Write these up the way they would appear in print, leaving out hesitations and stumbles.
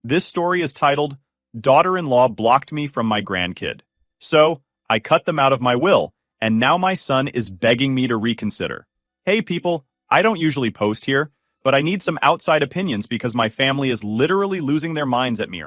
This story is titled, Daughter-in-Law Blocked Me from My Grandkid. So, I cut them out of my will, and now my son is begging me to reconsider. Hey people, I don't usually post here, but I need some outside opinions because my family is literally losing their minds at me.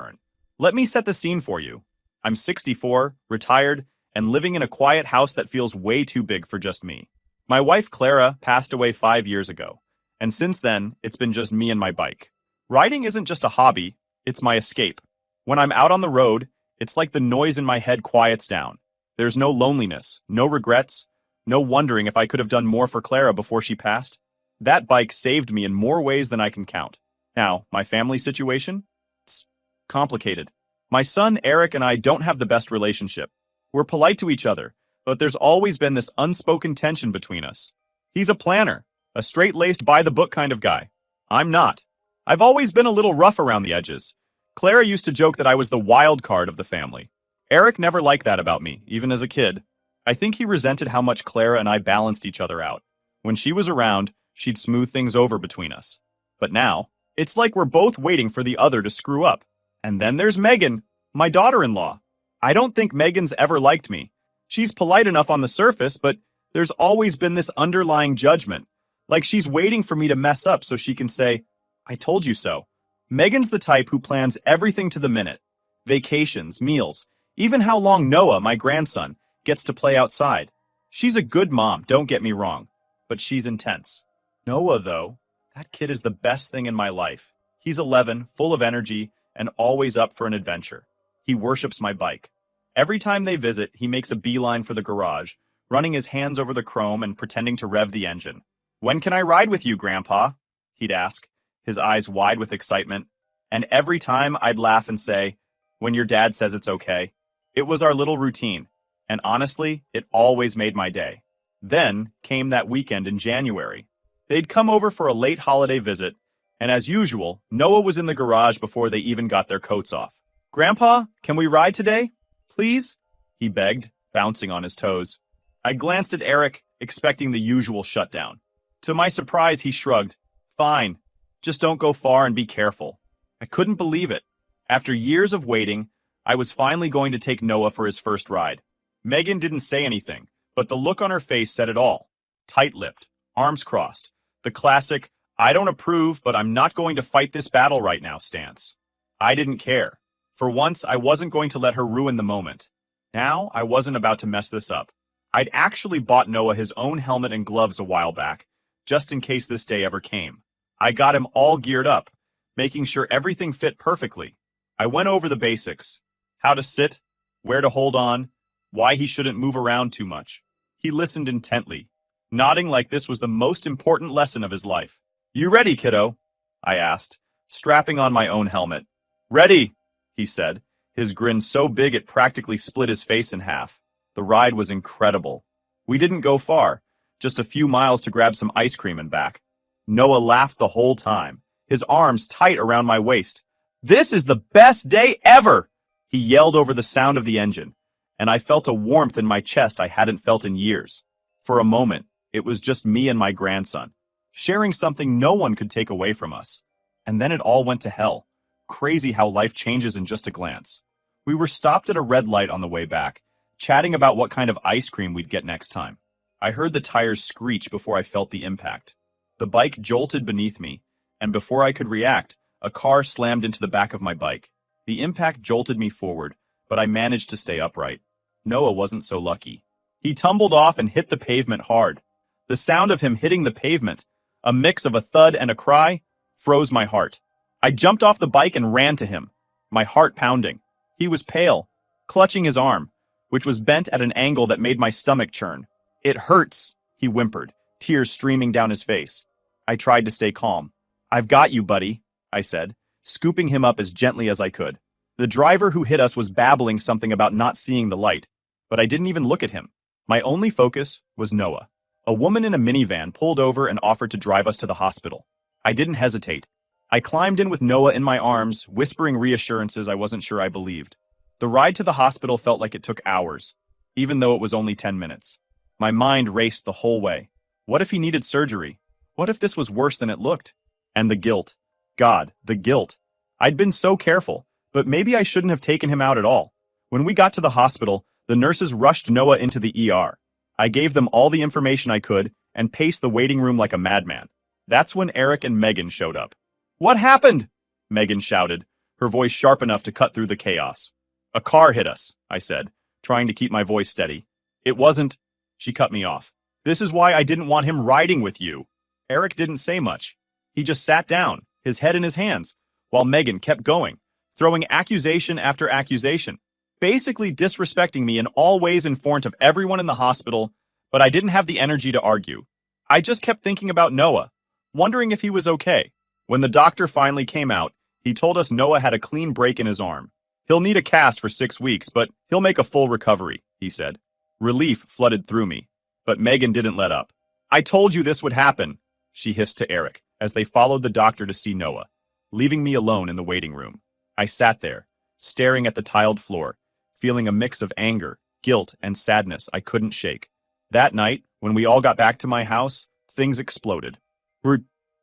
Let me set the scene for you. I'm 64, retired, and living in a quiet house that feels way too big for just me. My wife Clara passed away 5 years ago, and since then, it's been just me and my bike. Riding isn't just a hobby, it's my escape. When I'm out on the road, it's like the noise in my head quiets down. There's no loneliness, no regrets, no wondering if I could have done more for Clara before she passed. That bike saved me in more ways than I can count. Now, my family situation? It's complicated. My son Eric and I don't have the best relationship. We're polite to each other, but there's always been this unspoken tension between us. He's a planner, a straight-laced by-the-book kind of guy. I'm not. I've always been a little rough around the edges. Clara used to joke that I was the wild card of the family. Eric never liked that about me, even as a kid. I think he resented how much Clara and I balanced each other out. When she was around, she'd smooth things over between us. But now, it's like we're both waiting for the other to screw up. And then there's Megan, my daughter-in-law. I don't think Megan's ever liked me. She's polite enough on the surface, but there's always been this underlying judgment. Like she's waiting for me to mess up so she can say, I told you so. Megan's the type who plans everything to the minute. Vacations, meals, even how long Noah, my grandson, gets to play outside. She's a good mom, don't get me wrong, but she's intense. Noah, though, that kid is the best thing in my life. He's 11, full of energy, and always up for an adventure. He worships my bike. Every time they visit, he makes a beeline for the garage, running his hands over the chrome and pretending to rev the engine. When can I ride with you, Grandpa? He'd ask, his eyes wide with excitement. And every time I'd laugh and say, when your dad says it's okay. It was our little routine, and honestly, it always made my day. Then came that weekend in January. They'd come over for a late holiday visit, and as usual, Noah was in the garage before they even got their coats off. Grandpa, can we ride today? Please? He begged, bouncing on his toes. I glanced at Eric, expecting the usual shutdown. To my surprise, he shrugged. Fine, just don't go far and be careful. I couldn't believe it. After years of waiting, I was finally going to take Noah for his first ride. Megan didn't say anything, but the look on her face said it all. Tight-lipped, arms crossed, the classic, I don't approve, but I'm not going to fight this battle right now stance. I didn't care. For once, I wasn't going to let her ruin the moment. Now, I wasn't about to mess this up. I'd actually bought Noah his own helmet and gloves a while back, just in case this day ever came. I got him all geared up, making sure everything fit perfectly. I went over the basics. How to sit, where to hold on, why he shouldn't move around too much. He listened intently, nodding like this was the most important lesson of his life. You ready, kiddo? I asked, strapping on my own helmet. Ready, he said, his grin so big it practically split his face in half. The ride was incredible. We didn't go far, just a few miles to grab some ice cream and back. Noah laughed the whole time, his arms tight around my waist. This is the best day ever! He yelled over the sound of the engine, and I felt a warmth in my chest I hadn't felt in years. For a moment, it was just me and my grandson, sharing something no one could take away from us. And then it all went to hell. Crazy how life changes in just a glance. We were stopped at a red light on the way back, chatting about what kind of ice cream we'd get next time. I heard the tires screech before I felt the impact. The bike jolted beneath me, and before I could react, a car slammed into the back of my bike. The impact jolted me forward, but I managed to stay upright. Noah wasn't so lucky. He tumbled off and hit the pavement hard. The sound of him hitting the pavement, a mix of a thud and a cry, froze my heart. I jumped off the bike and ran to him, my heart pounding. He was pale, clutching his arm, which was bent at an angle that made my stomach churn. It hurts, he whimpered, tears streaming down his face. I tried to stay calm. I've got you, buddy, I said, scooping him up as gently as I could. The driver who hit us was babbling something about not seeing the light, but I didn't even look at him. My only focus was Noah. A woman in a minivan pulled over and offered to drive us to the hospital. I didn't hesitate. I climbed in with Noah in my arms, whispering reassurances I wasn't sure I believed. The ride to the hospital felt like it took hours, even though it was only 10 minutes. My mind raced the whole way. What if he needed surgery? What if this was worse than it looked? And the guilt. God, the guilt. I'd been so careful, but maybe I shouldn't have taken him out at all. When we got to the hospital, the nurses rushed Noah into the ER. I gave them all the information I could and paced the waiting room like a madman. That's when Eric and Megan showed up. "What happened?" Megan shouted, her voice sharp enough to cut through the chaos. "A car hit us," I said, trying to keep my voice steady. "It wasn't—" She cut me off. "This is why I didn't want him riding with you." Eric didn't say much. He just sat down, his head in his hands, while Megan kept going, throwing accusation after accusation, basically disrespecting me in all ways in front of everyone in the hospital, but I didn't have the energy to argue. I just kept thinking about Noah, wondering if he was okay. When the doctor finally came out, he told us Noah had a clean break in his arm. "He'll need a cast for 6 weeks, but he'll make a full recovery," he said. Relief flooded through me, but Megan didn't let up. "I told you this would happen," she hissed to Eric as they followed the doctor to see Noah, leaving me alone in the waiting room. I sat there, staring at the tiled floor, feeling a mix of anger, guilt, and sadness I couldn't shake. That night, when we all got back to my house, things exploded.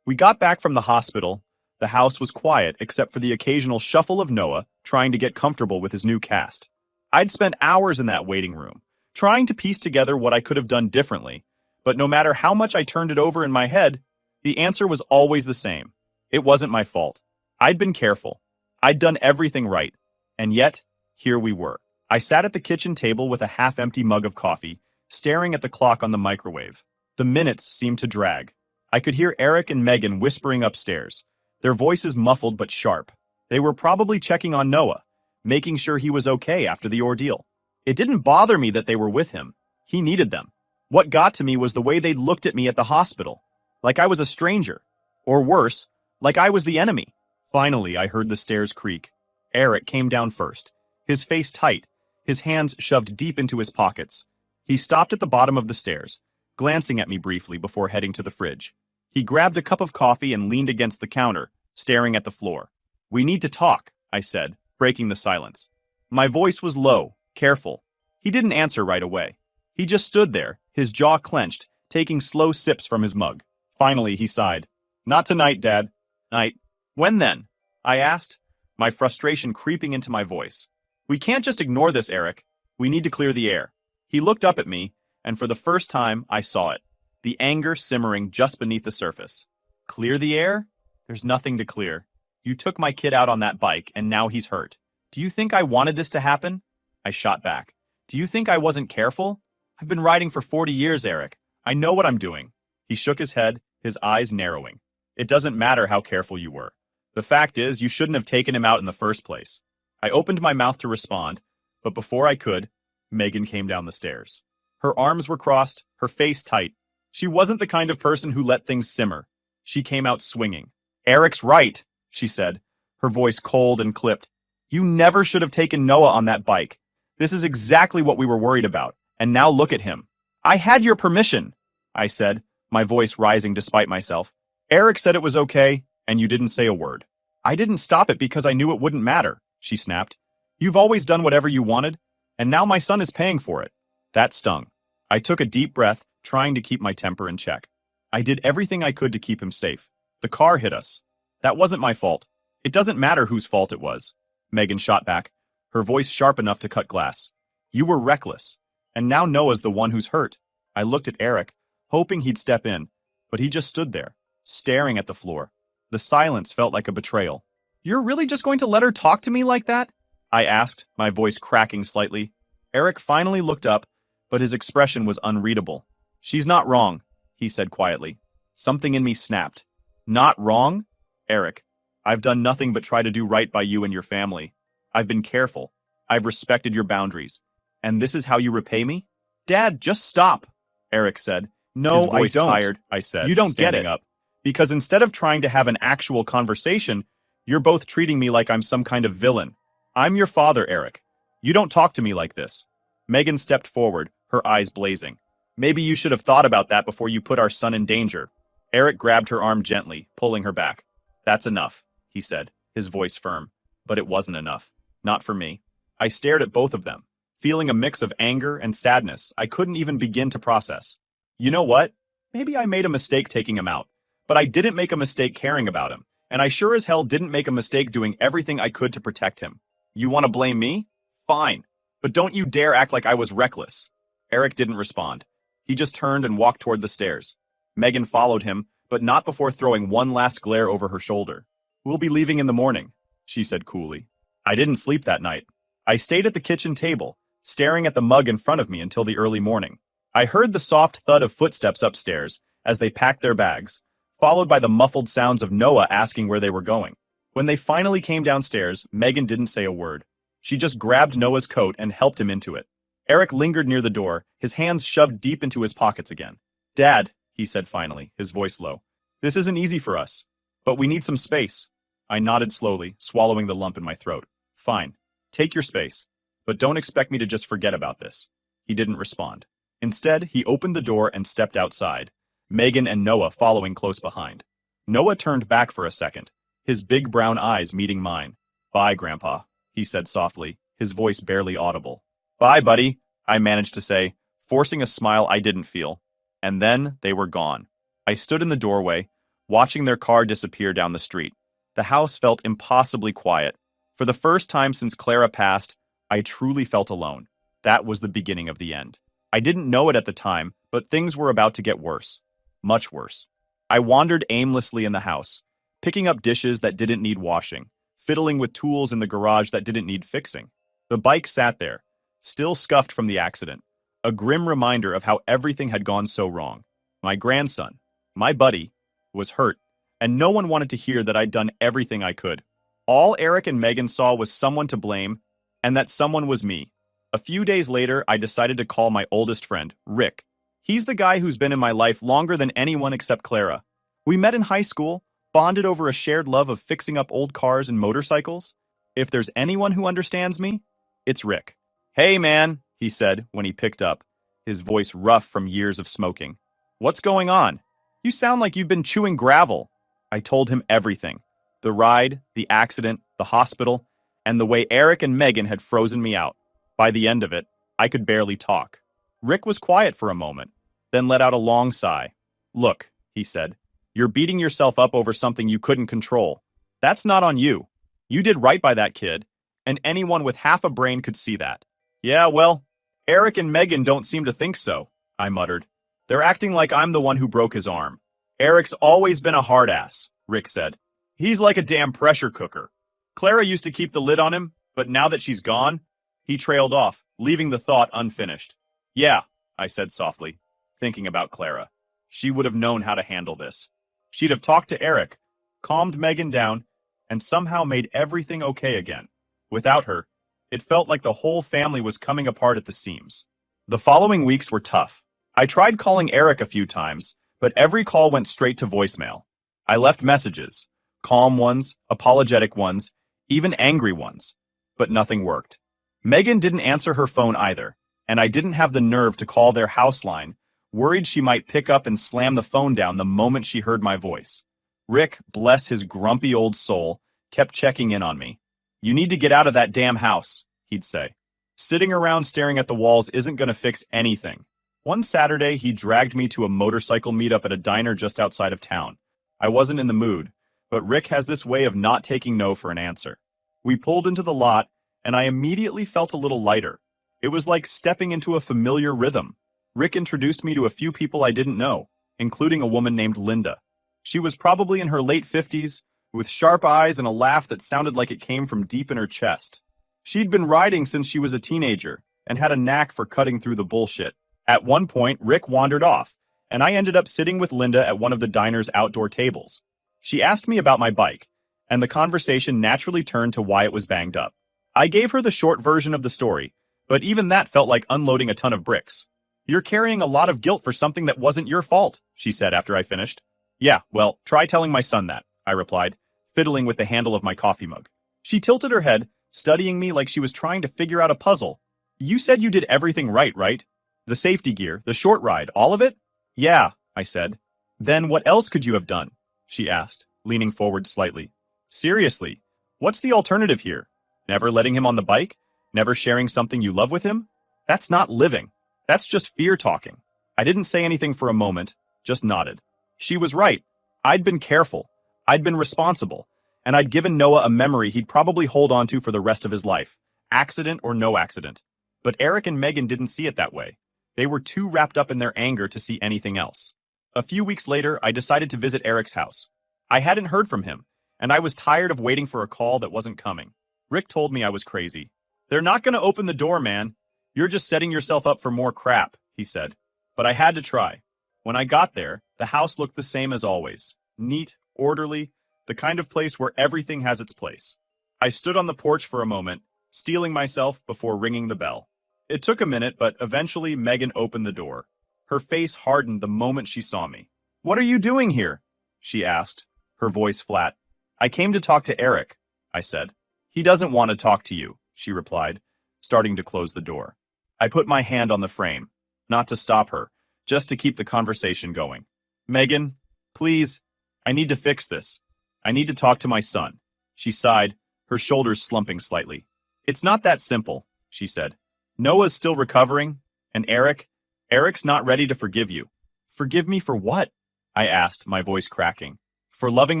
We got back from the hospital. The house was quiet except for the occasional shuffle of Noah trying to get comfortable with his new cast. I'd spent hours in that waiting room, trying to piece together what I could have done differently, but no matter how much I turned it over in my head, the answer was always the same. It wasn't my fault. I'd been careful. I'd done everything right. And yet, here we were. I sat at the kitchen table with a half-empty mug of coffee, staring at the clock on the microwave. The minutes seemed to drag. I could hear Eric and Megan whispering upstairs, their voices muffled but sharp. They were probably checking on Noah, making sure he was okay after the ordeal. It didn't bother me that they were with him. He needed them. What got to me was the way they'd looked at me at the hospital, like I was a stranger. Or worse, like I was the enemy. Finally, I heard the stairs creak. Eric came down first, his face tight, his hands shoved deep into his pockets. He stopped at the bottom of the stairs, glancing at me briefly before heading to the fridge. He grabbed a cup of coffee and leaned against the counter, staring at the floor. "We need to talk," I said, breaking the silence. My voice was low, careful. He didn't answer right away. He just stood there, his jaw clenched, taking slow sips from his mug. Finally, he sighed. "Not tonight, Dad." "Night. When then?" I asked, my frustration creeping into my voice. "We can't just ignore this, Eric. We need to clear the air." He looked up at me, and for the first time, I saw it. The anger simmering just beneath the surface. "Clear the air? There's nothing to clear. You took my kid out on that bike, and now he's hurt. Do you think I wanted this to happen?" I shot back. "Do you think I wasn't careful? I've been riding for 40 years, Eric. I know what I'm doing." He shook his head, his eyes narrowing. "It doesn't matter how careful you were. The fact is, you shouldn't have taken him out in the first place." I opened my mouth to respond, but before I could, Megan came down the stairs. Her arms were crossed, her face tight. She wasn't the kind of person who let things simmer. She came out swinging. "Eric's right," she said, her voice cold and clipped. "You never should have taken Noah on that bike. This is exactly what we were worried about, and now look at him." "I had your permission," I said, my voice rising despite myself. "Eric said it was okay, and you didn't say a word." "I didn't stop it because I knew it wouldn't matter," she snapped. "You've always done whatever you wanted, and now my son is paying for it." That stung. I took a deep breath, trying to keep my temper in check. I did everything I could to keep him safe. The car hit us. That wasn't my fault. It doesn't matter whose fault it was. Megan shot back, her voice sharp enough to cut glass. "You were reckless, and now Noah's the one who's hurt." I looked at Eric, hoping he'd step in, but he just stood there, staring at the floor. The silence felt like a betrayal. "You're really just going to let her talk to me like that?" I asked, my voice cracking slightly. Eric finally looked up, but his expression was unreadable. "She's not wrong," he said quietly. Something in me snapped. "Not wrong? Eric, I've done nothing but try to do right by you and your family. I've been careful. I've respected your boundaries. And this is how you repay me?" "Dad, just stop," Eric said. "No, his voice I don't," tired, I said, "You don't get it. Up. Because instead of trying to have an actual conversation, you're both treating me like I'm some kind of villain. I'm your father, Eric. You don't talk to me like this." Megan stepped forward, her eyes blazing. "Maybe you should have thought about that before you put our son in danger." Eric grabbed her arm gently, pulling her back. "That's enough," he said, his voice firm. But it wasn't enough. Not for me. I stared at both of them, feeling a mix of anger and sadness I couldn't even begin to process. You know what? Maybe I made a mistake taking him out, but I didn't make a mistake caring about him, And I sure as hell didn't make a mistake doing everything I could to protect him. You want to blame me? Fine. But don't you dare act like I was reckless. Eric didn't respond. He just turned and walked toward the stairs. Megan followed him, but not before throwing one last glare over her shoulder. We'll be leaving in the morning, she said coolly. I didn't sleep that night. I stayed at the kitchen table, staring at the mug in front of me until the early morning. I heard the soft thud of footsteps upstairs as they packed their bags, followed by the muffled sounds of Noah asking where they were going. When they finally came downstairs, Megan didn't say a word. She just grabbed Noah's coat and helped him into it. Eric lingered near the door, his hands shoved deep into his pockets again. Dad, he said finally, his voice low. This isn't easy for us, but we need some space. I nodded slowly, swallowing the lump in my throat. Fine. Take your space. But don't expect me to just forget about this. He didn't respond. Instead, he opened the door and stepped outside, Megan and Noah following close behind. Noah turned back for a second, his big brown eyes meeting mine. Bye, Grandpa, he said softly, his voice barely audible. Bye, buddy, I managed to say, forcing a smile I didn't feel. And then they were gone. I stood in the doorway, watching their car disappear down the street. The house felt impossibly quiet. For the first time since Clara passed, I truly felt alone. That was the beginning of the end. I didn't know it at the time, but things were about to get worse. Much worse. I wandered aimlessly in the house, picking up dishes that didn't need washing, fiddling with tools in the garage that didn't need fixing. The bike sat there, still scuffed from the accident, a grim reminder of how everything had gone so wrong. My grandson, my buddy, was hurt, and no one wanted to hear that I'd done everything I could. All Eric and Megan saw was someone to blame, and that someone was me. A few days later, I decided to call my oldest friend, Rick. He's the guy who's been in my life longer than anyone except Clara. We met in high school, bonded over a shared love of fixing up old cars and motorcycles. If there's anyone who understands me, it's Rick. Hey, man, he said when he picked up, his voice rough from years of smoking. What's going on? You sound like you've been chewing gravel. I told him everything. The ride, the accident, the hospital, and the way Eric and Megan had frozen me out. By the end of it, I could barely talk. Rick was quiet for a moment, then let out a long sigh. Look, he said, you're beating yourself up over something you couldn't control. That's not on you. You did right by that kid, and anyone with half a brain could see that. Yeah, well, Eric and Megan don't seem to think so, I muttered. They're acting like I'm the one who broke his arm. Eric's always been a hard ass, Rick said. He's like a damn pressure cooker. Clara used to keep the lid on him, but now that she's gone, he trailed off, leaving the thought unfinished. Yeah, I said softly, thinking about Clara. She would have known how to handle this. She'd have talked to Eric, calmed Megan down, and somehow made everything okay again. Without her, it felt like the whole family was coming apart at the seams. The following weeks were tough. I tried calling Eric a few times, but every call went straight to voicemail. I left messages, calm ones, apologetic ones, even angry ones, but nothing worked. Megan didn't answer her phone either, and I didn't have the nerve to call their house line, worried she might pick up and slam the phone down the moment she heard my voice. Rick, bless his grumpy old soul, kept checking in on me. You need to get out of that damn house, he'd say. Sitting around staring at the walls isn't going to fix anything. One Saturday, he dragged me to a motorcycle meetup at a diner just outside of town. I wasn't in the mood, but Rick has this way of not taking no for an answer. We pulled into the lot, and I immediately felt a little lighter. It was like stepping into a familiar rhythm. Rick introduced me to a few people I didn't know, including a woman named Linda. She was probably in her late 50s, with sharp eyes and a laugh that sounded like it came from deep in her chest. She'd been riding since she was a teenager, and had a knack for cutting through the bullshit. At one point, Rick wandered off, and I ended up sitting with Linda at one of the diner's outdoor tables. She asked me about my bike, and the conversation naturally turned to why it was banged up. I gave her the short version of the story, but even that felt like unloading a ton of bricks. You're carrying a lot of guilt for something that wasn't your fault, she said after I finished. Yeah, well, try telling my son that, I replied, fiddling with the handle of my coffee mug. She tilted her head, studying me like she was trying to figure out a puzzle. You said you did everything right? The safety gear, the short ride, all of it? Yeah, I said. Then what else could you have done? She asked, leaning forward slightly. Seriously, what's the alternative here? Never letting him on the bike? Never sharing something you love with him? That's not living. That's just fear talking. I didn't say anything for a moment, just nodded. She was right. I'd been careful. I'd been responsible, and I'd given Noah a memory he'd probably hold on to for the rest of his life, accident or no accident. But Eric and Megan didn't see it that way. They were too wrapped up in their anger to see anything else. A few weeks later, I decided to visit Eric's house. I hadn't heard from him, and I was tired of waiting for a call that wasn't coming. Rick told me I was crazy. "They're not going to open the door, man. You're just setting yourself up for more crap," he said. But I had to try. When I got there, the house looked the same as always. Neat, orderly, the kind of place where everything has its place. I stood on the porch for a moment, steeling myself before ringing the bell. It took a minute, but eventually Megan opened the door. Her face hardened the moment she saw me. "What are you doing here?" she asked, her voice flat. "I came to talk to Eric," I said. "He doesn't want to talk to you," she replied, starting to close the door. I put my hand on the frame, not to stop her, just to keep the conversation going. "Megan, please, I need to fix this. I need to talk to my son." She sighed, her shoulders slumping slightly. "It's not that simple," she said. "Noah's still recovering, and Eric's not ready to forgive you." "Forgive me for what?" I asked, my voice cracking. "For loving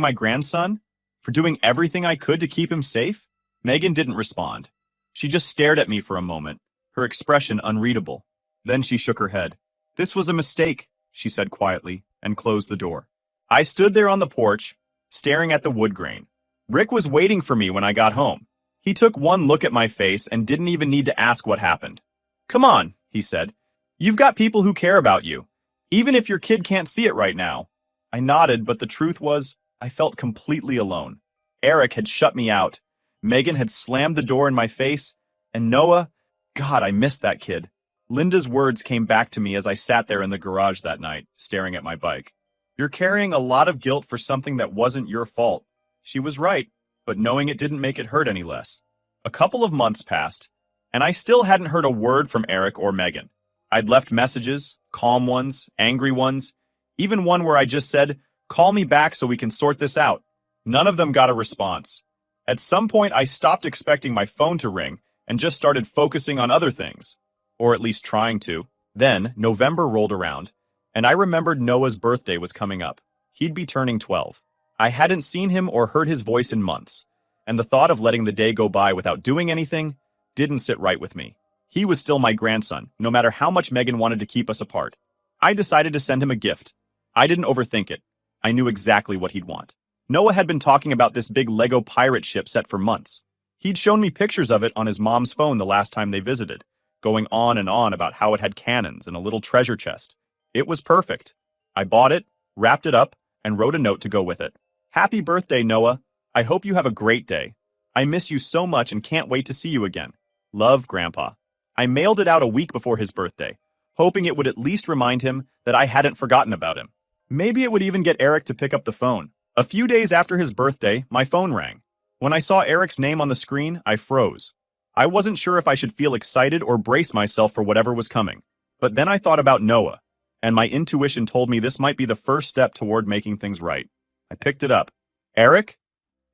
my grandson? For doing everything I could to keep him safe?" Megan didn't respond. She just stared at me for a moment, her expression unreadable. Then she shook her head. "This was a mistake," she said quietly, and closed the door. I stood there on the porch, staring at the wood grain. Rick was waiting for me when I got home. He took one look at my face and didn't even need to ask what happened. "Come on," he said. "You've got people who care about you, even if your kid can't see it right now." I nodded, but the truth was, I felt completely alone. Eric had shut me out. Megan had slammed the door in my face, and Noah, God, I missed that kid. Linda's words came back to me as I sat there in the garage that night, staring at my bike. "You're carrying a lot of guilt for something that wasn't your fault." She was right, but knowing it didn't make it hurt any less. A couple of months passed, and I still hadn't heard a word from Eric or Megan. I'd left messages, calm ones, angry ones, even one where I just said, "Call me back so we can sort this out." None of them got a response. At some point, I stopped expecting my phone to ring and just started focusing on other things, or at least trying to. Then, November rolled around, and I remembered Noah's birthday was coming up. He'd be turning 12. I hadn't seen him or heard his voice in months, and the thought of letting the day go by without doing anything didn't sit right with me. He was still my grandson, no matter how much Megan wanted to keep us apart. I decided to send him a gift. I didn't overthink it. I knew exactly what he'd want. Noah had been talking about this big Lego pirate ship set for months. He'd shown me pictures of it on his mom's phone the last time they visited, going on and on about how it had cannons and a little treasure chest. It was perfect. I bought it, wrapped it up, and wrote a note to go with it. "Happy birthday, Noah. I hope you have a great day. I miss you so much and can't wait to see you again. Love, Grandpa." I mailed it out a week before his birthday, hoping it would at least remind him that I hadn't forgotten about him. Maybe it would even get Eric to pick up the phone. A few days after his birthday, my phone rang. When I saw Eric's name on the screen, I froze. I wasn't sure if I should feel excited or brace myself for whatever was coming. But then I thought about Noah, and my intuition told me this might be the first step toward making things right. I picked it up. "Eric?"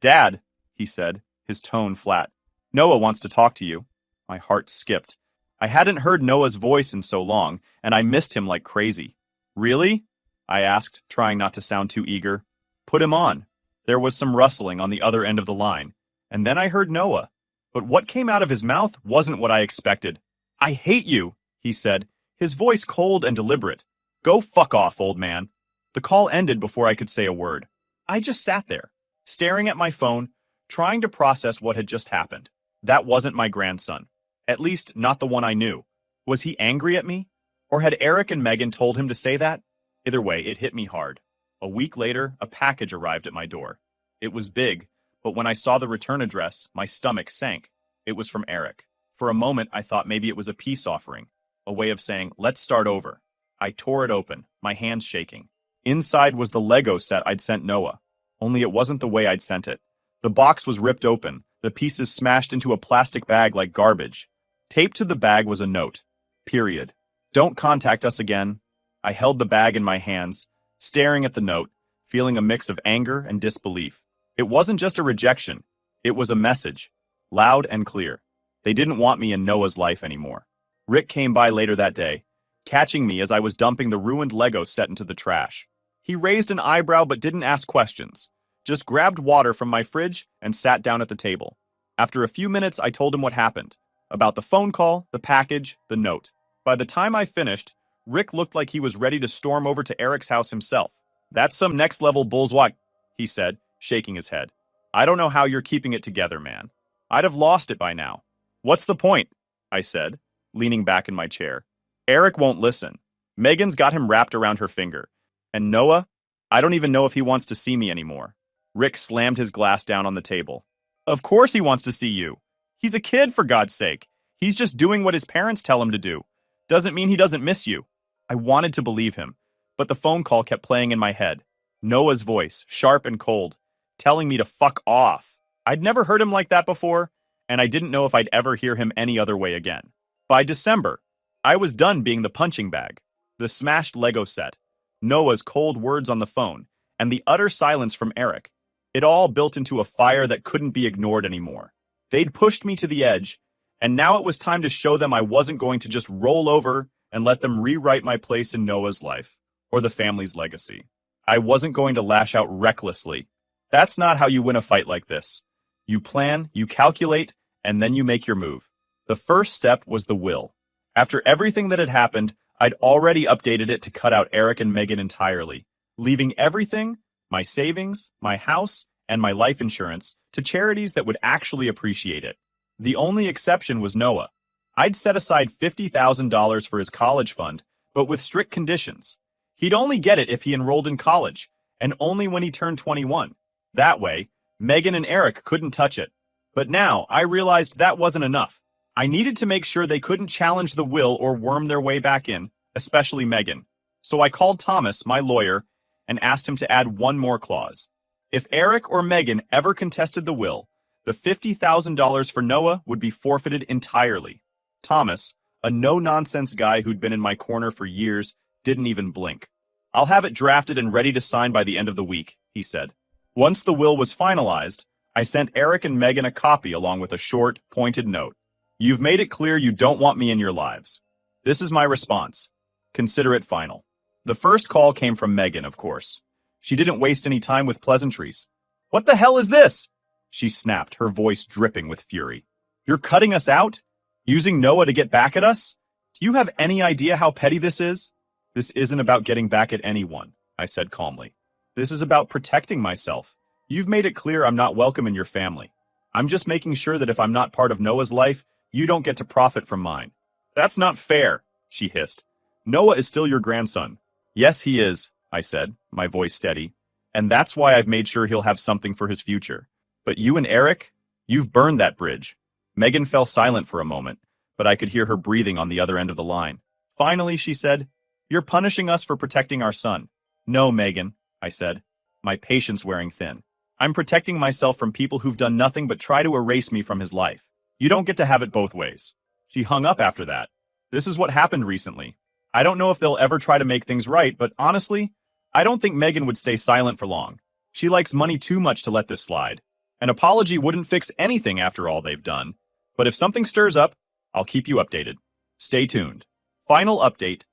"Dad," he said, his tone flat. "Noah wants to talk to you." My heart skipped. I hadn't heard Noah's voice in so long, and I missed him like crazy. "Really?" I asked, trying not to sound too eager. "Put him on." There was some rustling on the other end of the line, and then I heard Noah. But what came out of his mouth wasn't what I expected. "I hate you," he said, his voice cold and deliberate. "Go fuck off, old man." The call ended before I could say a word. I just sat there, staring at my phone, trying to process what had just happened. That wasn't my grandson. At least, not the one I knew. Was he angry at me? Or had Eric and Megan told him to say that? Either way, it hit me hard. A week later, a package arrived at my door. It was big, but when I saw the return address, my stomach sank. It was from Eric. For a moment, I thought maybe it was a peace offering, a way of saying, "Let's start over." I tore it open, my hands shaking. Inside was the Lego set I'd sent Noah, only it wasn't the way I'd sent it. The box was ripped open, the pieces smashed into a plastic bag like garbage. Taped to the bag was a note. Period. "Don't contact us again." I held the bag in my hands, staring at the note, feeling a mix of anger and disbelief. It wasn't just a rejection. It was a message, loud and clear. They didn't want me in Noah's life anymore. Rick came by later that day, catching me as I was dumping the ruined Lego set into the trash. He raised an eyebrow but didn't ask questions, just grabbed water from my fridge and sat down at the table. After a few minutes, I told him what happened. About the phone call, the package, the note. By the time I finished, Rick looked like he was ready to storm over to Eric's house himself. "That's some next-level bullswat," he said, shaking his head. "I don't know how you're keeping it together, man. I'd have lost it by now." "What's the point?" I said, leaning back in my chair. "Eric won't listen. Megan's got him wrapped around her finger. And Noah? I don't even know if he wants to see me anymore." Rick slammed his glass down on the table. "Of course he wants to see you. He's a kid, for God's sake. He's just doing what his parents tell him to do. Doesn't mean he doesn't miss you." I wanted to believe him, but the phone call kept playing in my head. Noah's voice, sharp and cold, telling me to fuck off. I'd never heard him like that before, and I didn't know if I'd ever hear him any other way again. By December, I was done being the punching bag, the smashed Lego set, Noah's cold words on the phone, and the utter silence from Eric. It all built into a fire that couldn't be ignored anymore. They'd pushed me to the edge, and now it was time to show them I wasn't going to just roll over and let them rewrite my place in Noah's life, or the family's legacy. I wasn't going to lash out recklessly. That's not how you win a fight like this. You plan, you calculate, and then you make your move. The first step was the will. After everything that had happened, I'd already updated it to cut out Eric and Megan entirely, leaving everything, my savings, my house, and my life insurance, to charities that would actually appreciate it. The only exception was Noah. I'd set aside $50,000 for his college fund, but with strict conditions. He'd only get it if he enrolled in college, and only when he turned 21. That way, Megan and Eric couldn't touch it. But now, I realized that wasn't enough. I needed to make sure they couldn't challenge the will or worm their way back in, especially Megan. So I called Thomas, my lawyer, and asked him to add one more clause. If Eric or Megan ever contested the will, the $50,000 for Noah would be forfeited entirely. Thomas, a no-nonsense guy who'd been in my corner for years, didn't even blink. "I'll have it drafted and ready to sign by the end of the week," he said. Once the will was finalized, I sent Eric and Megan a copy along with a short, pointed note. "You've made it clear you don't want me in your lives. This is my response. Consider it final." The first call came from Megan, of course. She didn't waste any time with pleasantries. "What the hell is this?" she snapped, her voice dripping with fury. "You're cutting us out? Using Noah to get back at us? Do you have any idea how petty this is?" "This isn't about getting back at anyone," I said calmly. "This is about protecting myself. You've made it clear I'm not welcome in your family. I'm just making sure that if I'm not part of Noah's life, you don't get to profit from mine." "That's not fair," she hissed. "Noah is still your grandson." "Yes, he is," I said, my voice steady. "And that's why I've made sure he'll have something for his future. But you and Eric, you've burned that bridge." Megan fell silent for a moment, but I could hear her breathing on the other end of the line. Finally, she said, "You're punishing us for protecting our son." "No, Megan," I said, my patience wearing thin. "I'm protecting myself from people who've done nothing but try to erase me from his life. You don't get to have it both ways." She hung up after that. This is what happened recently. I don't know if they'll ever try to make things right, but honestly, I don't think Megan would stay silent for long. She likes money too much to let this slide. An apology wouldn't fix anything after all they've done. But if something stirs up, I'll keep you updated. Stay tuned. Final update.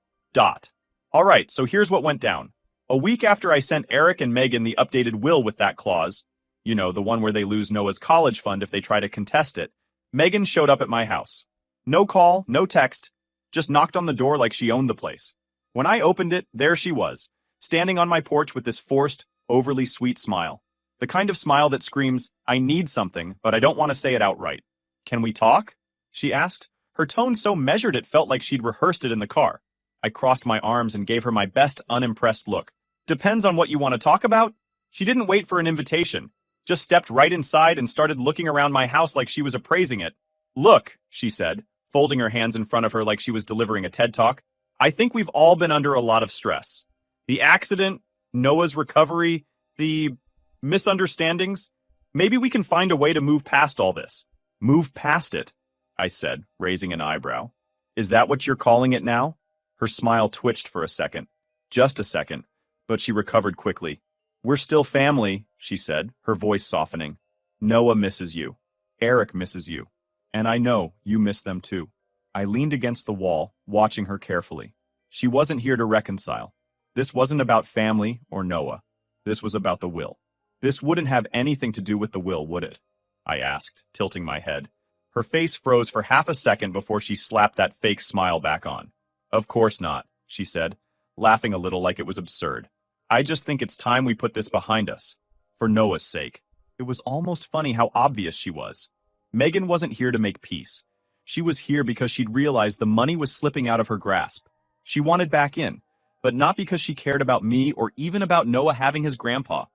All right, so here's what went down. A week after I sent Eric and Megan the updated will with that clause, you know, the one where they lose Noah's college fund if they try to contest it, Megan showed up at my house. No call, no text, just knocked on the door like she owned the place. When I opened it, there she was, standing on my porch with this forced, overly sweet smile. The kind of smile that screams, "I need something, but I don't want to say it outright." "Can we talk?" she asked, her tone so measured it felt like she'd rehearsed it in the car. I crossed my arms and gave her my best unimpressed look. "Depends on what you want to talk about." She didn't wait for an invitation, just stepped right inside and started looking around my house like she was appraising it. "Look," she said, folding her hands in front of her like she was delivering a TED Talk, "I think we've all been under a lot of stress. The accident, Noah's recovery, the misunderstandings. Maybe we can find a way to move past all this." "Move past it," I said, raising an eyebrow. "Is that what you're calling it now?" Her smile twitched for a second. Just a second, but she recovered quickly. "We're still family," she said, her voice softening. "Noah misses you. Eric misses you. And I know you miss them too." I leaned against the wall, watching her carefully. She wasn't here to reconcile. This wasn't about family or Noah. This was about the will. This wouldn't have anything to do with the will, would it? I asked, tilting my head. Her face froze for half a second before she slapped that fake smile back on. Of course not, she said, laughing a little like it was absurd. I just think it's time we put this behind us. For Noah's sake. It was almost funny how obvious she was. Megan wasn't here to make peace. She was here because she'd realized the money was slipping out of her grasp. She wanted back in, but not because she cared about me or even about Noah having his grandpa.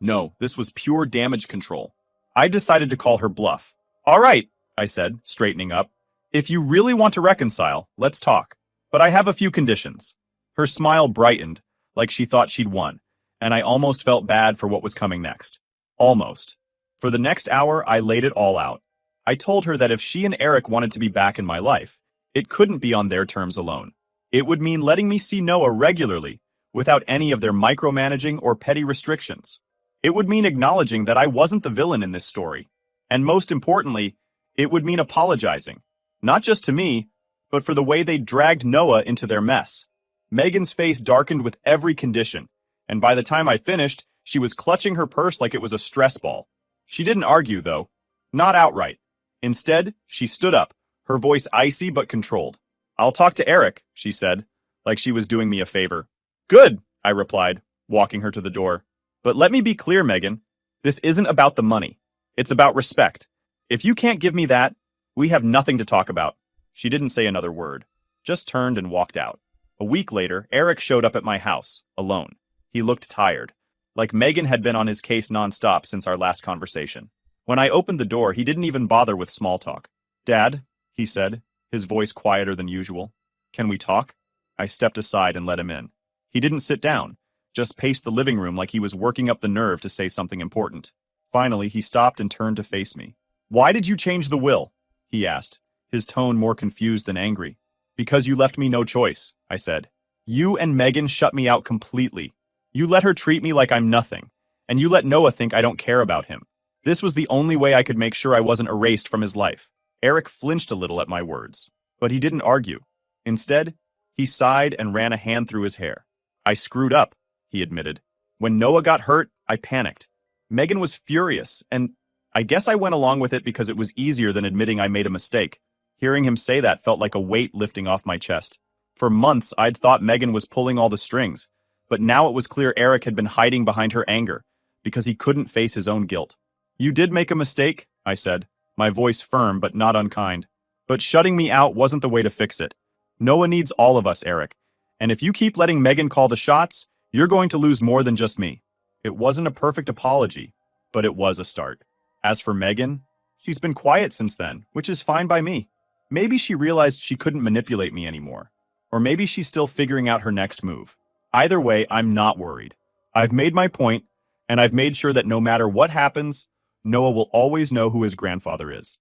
No, this was pure damage control. I decided to call her bluff. All right, I said, straightening up. If you really want to reconcile, let's talk. But I have a few conditions. Her smile brightened, like she thought she'd won, and I almost felt bad for what was coming next. Almost. For the next hour, I laid it all out. I told her that if she and Eric wanted to be back in my life, it couldn't be on their terms alone. It would mean letting me see Noah regularly, without any of their micromanaging or petty restrictions. It would mean acknowledging that I wasn't the villain in this story. And most importantly, it would mean apologizing. Not just to me, but for the way they dragged Noah into their mess. Megan's face darkened with every condition, and by the time I finished, she was clutching her purse like it was a stress ball. She didn't argue, though. Not outright. Instead, she stood up, her voice icy but controlled. I'll talk to Eric, she said, like she was doing me a favor. Good, I replied, walking her to the door. But let me be clear, Megan. This isn't about the money. It's about respect. If you can't give me that, we have nothing to talk about. She didn't say another word, just turned and walked out. A week later, Eric showed up at my house, alone. He looked tired, like Megan had been on his case nonstop since our last conversation. When I opened the door, he didn't even bother with small talk. Dad, he said, his voice quieter than usual. Can we talk? I stepped aside and let him in. He didn't sit down, just paced the living room like he was working up the nerve to say something important. Finally, he stopped and turned to face me. Why did you change the will? He asked, his tone more confused than angry. Because you left me no choice, I said. You and Megan shut me out completely. You let her treat me like I'm nothing, and you let Noah think I don't care about him. This was the only way I could make sure I wasn't erased from his life. Eric flinched a little at my words, but he didn't argue. Instead, he sighed and ran a hand through his hair. I screwed up, he admitted. When Noah got hurt, I panicked. Megan was furious, and I guess I went along with it because it was easier than admitting I made a mistake. Hearing him say that felt like a weight lifting off my chest. For months, I'd thought Megan was pulling all the strings, but now it was clear Eric had been hiding behind her anger because he couldn't face his own guilt. You did make a mistake, I said, my voice firm but not unkind. But shutting me out wasn't the way to fix it. Noah needs all of us, Eric. And if you keep letting Megan call the shots, you're going to lose more than just me. It wasn't a perfect apology, but it was a start. As for Megan, she's been quiet since then, which is fine by me. Maybe she realized she couldn't manipulate me anymore. Or maybe she's still figuring out her next move. Either way, I'm not worried. I've made my point, and I've made sure that no matter what happens, Noah will always know who his grandfather is.